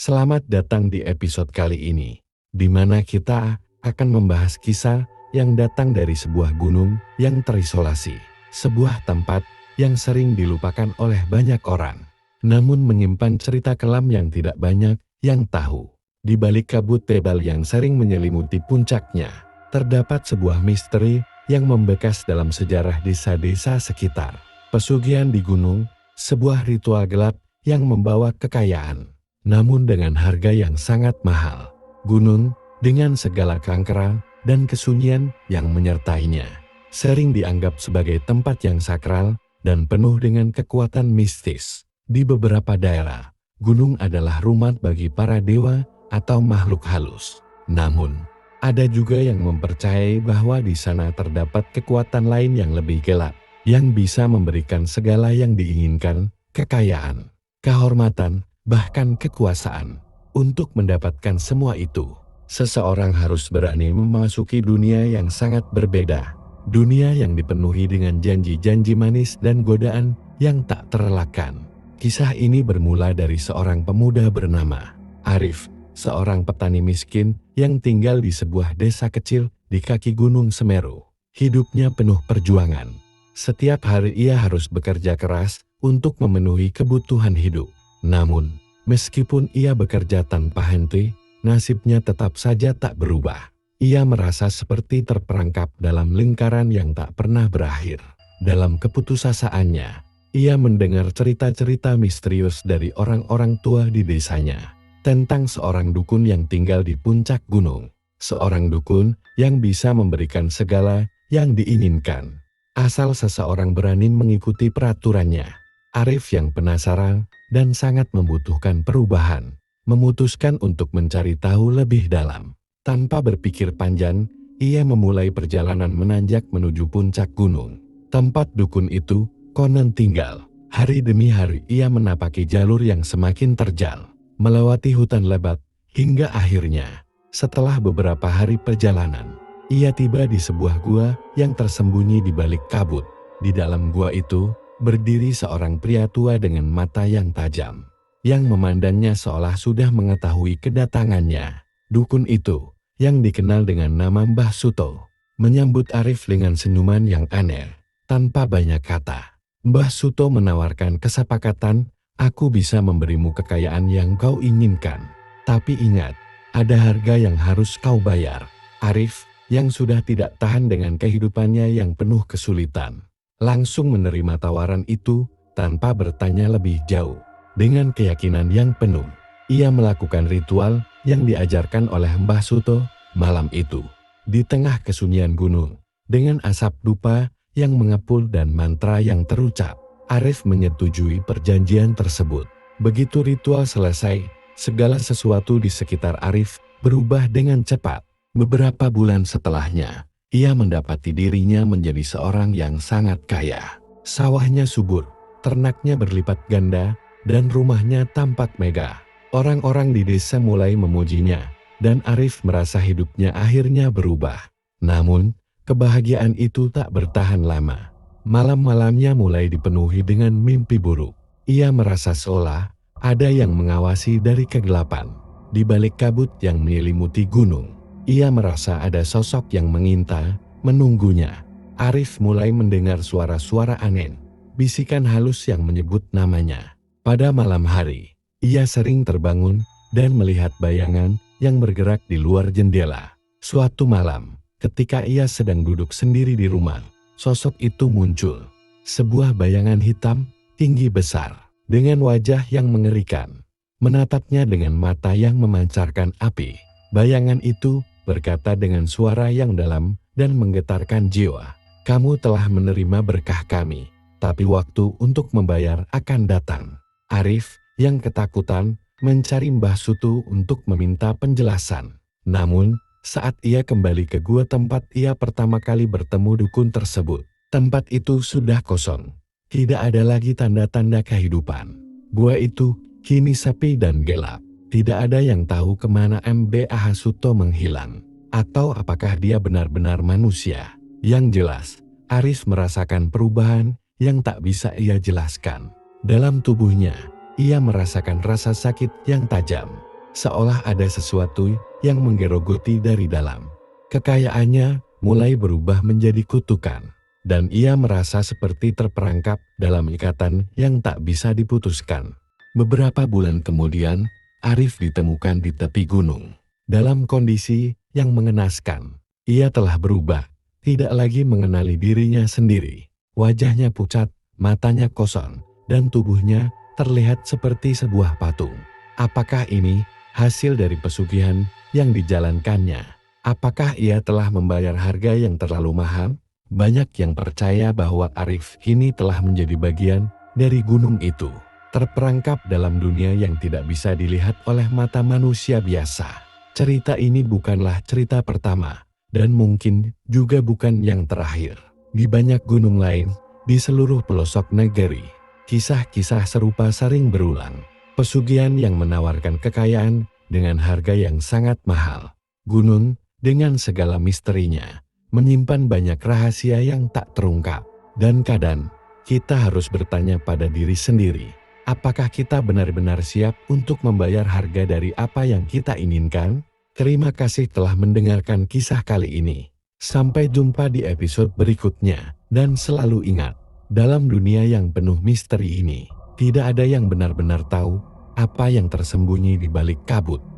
Selamat datang di episode kali ini, di mana kita akan membahas kisah yang datang dari sebuah gunung yang terisolasi, sebuah tempat yang sering dilupakan oleh banyak orang, namun menyimpan cerita kelam yang tidak banyak yang tahu. Di balik kabut tebal yang sering menyelimuti puncaknya, terdapat sebuah misteri yang membekas dalam sejarah desa-desa sekitar. Pesugihan di gunung, sebuah ritual gelap yang membawa kekayaan, namun dengan harga yang sangat mahal. Gunung, dengan segala keangkeran dan kesunyian yang menyertainya, sering dianggap sebagai tempat yang sakral dan penuh dengan kekuatan mistis. Di beberapa daerah, gunung adalah rumah bagi para dewa atau makhluk halus. Namun, ada juga yang mempercayai bahwa di sana terdapat kekuatan lain yang lebih gelap, yang bisa memberikan segala yang diinginkan, kekayaan, kehormatan, bahkan kekuasaan. Untuk mendapatkan semua itu, seseorang harus berani memasuki dunia yang sangat berbeda. Dunia yang dipenuhi dengan janji-janji manis dan godaan yang tak terelakkan. Kisah ini bermula dari seorang pemuda bernama Arif, seorang petani miskin yang tinggal di sebuah desa kecil di kaki Gunung Semeru. Hidupnya penuh perjuangan. Setiap hari ia harus bekerja keras untuk memenuhi kebutuhan hidup. Namun, meskipun ia bekerja tanpa henti, nasibnya tetap saja tak berubah. Ia merasa seperti terperangkap dalam lingkaran yang tak pernah berakhir. Dalam keputusasaannya, ia mendengar cerita-cerita misterius dari orang-orang tua di desanya tentang seorang dukun yang tinggal di puncak gunung. Seorang dukun yang bisa memberikan segala yang diinginkan, asal seseorang berani mengikuti peraturannya. Arif yang penasaran dan sangat membutuhkan perubahan, memutuskan untuk mencari tahu lebih dalam. Tanpa berpikir panjang, ia memulai perjalanan menanjak menuju puncak gunung. Tempat dukun itu konon tinggal. Hari demi hari ia menapaki jalur yang semakin terjal, melewati hutan lebat, hingga akhirnya, setelah beberapa hari perjalanan, ia tiba di sebuah gua yang tersembunyi di balik kabut. Di dalam gua itu, berdiri seorang pria tua dengan mata yang tajam, yang memandangnya seolah sudah mengetahui kedatangannya. Dukun itu, yang dikenal dengan nama Mbah Suto, menyambut Arif dengan senyuman yang aneh. Tanpa banyak kata, Mbah Suto menawarkan kesepakatan, "Aku bisa memberimu kekayaan yang kau inginkan. Tapi ingat, ada harga yang harus kau bayar." Arif, yang sudah tidak tahan dengan kehidupannya yang penuh kesulitan, langsung menerima tawaran itu tanpa bertanya lebih jauh. Dengan keyakinan yang penuh, ia melakukan ritual yang diajarkan oleh Mbah Suto. Malam itu, di tengah kesunyian gunung, dengan asap dupa yang mengepul dan mantra yang terucap, Arif menyetujui perjanjian tersebut. Begitu ritual selesai, segala sesuatu di sekitar Arif berubah dengan cepat. Beberapa bulan setelahnya, ia mendapati dirinya menjadi seorang yang sangat kaya. Sawahnya subur, ternaknya berlipat ganda, dan rumahnya tampak megah. Orang-orang di desa mulai memujinya, dan Arif merasa hidupnya akhirnya berubah. Namun, kebahagiaan itu tak bertahan lama. Malam-malamnya mulai dipenuhi dengan mimpi buruk. Ia merasa seolah ada yang mengawasi dari kegelapan. Di balik kabut yang menyelimuti gunung, ia merasa ada sosok yang mengintai, menunggunya. Arif mulai mendengar suara-suara aneh, bisikan halus yang menyebut namanya. Pada malam hari, ia sering terbangun dan melihat bayangan yang bergerak di luar jendela. Suatu malam, ketika ia sedang duduk sendiri di rumah, sosok itu muncul. Sebuah bayangan hitam, tinggi besar, dengan wajah yang mengerikan, menatapnya dengan mata yang memancarkan api. Bayangan itu berkata dengan suara yang dalam dan menggetarkan jiwa, "Kamu telah menerima berkah kami, tapi waktu untuk membayar akan datang." Arif, yang ketakutan, mencari Mbah Suto untuk meminta penjelasan. Namun, saat ia kembali ke gua tempat ia pertama kali bertemu dukun tersebut, tempat itu sudah kosong. Tidak ada lagi tanda-tanda kehidupan. Gua itu kini sepi dan gelap. Tidak ada yang tahu kemana Mbah Suto menghilang, atau apakah dia benar-benar manusia. Yang jelas, Arif merasakan perubahan yang tak bisa ia jelaskan. Dalam tubuhnya, ia merasakan rasa sakit yang tajam. seolah ada sesuatu yang menggerogoti dari dalam. Kekayaannya mulai berubah menjadi kutukan, dan ia merasa seperti terperangkap dalam ikatan yang tak bisa diputuskan. Beberapa bulan kemudian, Arif ditemukan di tepi gunung, dalam kondisi yang mengenaskan. Ia telah berubah, tidak lagi mengenali dirinya sendiri. Wajahnya pucat, matanya kosong, dan tubuhnya terlihat seperti sebuah patung. Apakah ini hasil dari pesugihan yang dijalankannya? Apakah ia telah membayar harga yang terlalu mahal? Banyak yang percaya bahwa Arif kini telah menjadi bagian dari gunung itu, terperangkap dalam dunia yang tidak bisa dilihat oleh mata manusia biasa. Cerita ini bukanlah cerita pertama, dan mungkin juga bukan yang terakhir. Di banyak gunung lain, di seluruh pelosok negeri, kisah-kisah serupa sering berulang. Pesugihan yang menawarkan kekayaan dengan harga yang sangat mahal. Gunung, dengan segala misterinya, menyimpan banyak rahasia yang tak terungkap. Dan kadang, kita harus bertanya pada diri sendiri, apakah kita benar-benar siap untuk membayar harga dari apa yang kita inginkan? Terima kasih telah mendengarkan kisah kali ini. Sampai jumpa di episode berikutnya, dan selalu ingat, dalam dunia yang penuh misteri ini, tidak ada yang benar-benar tahu apa yang tersembunyi di balik kabut.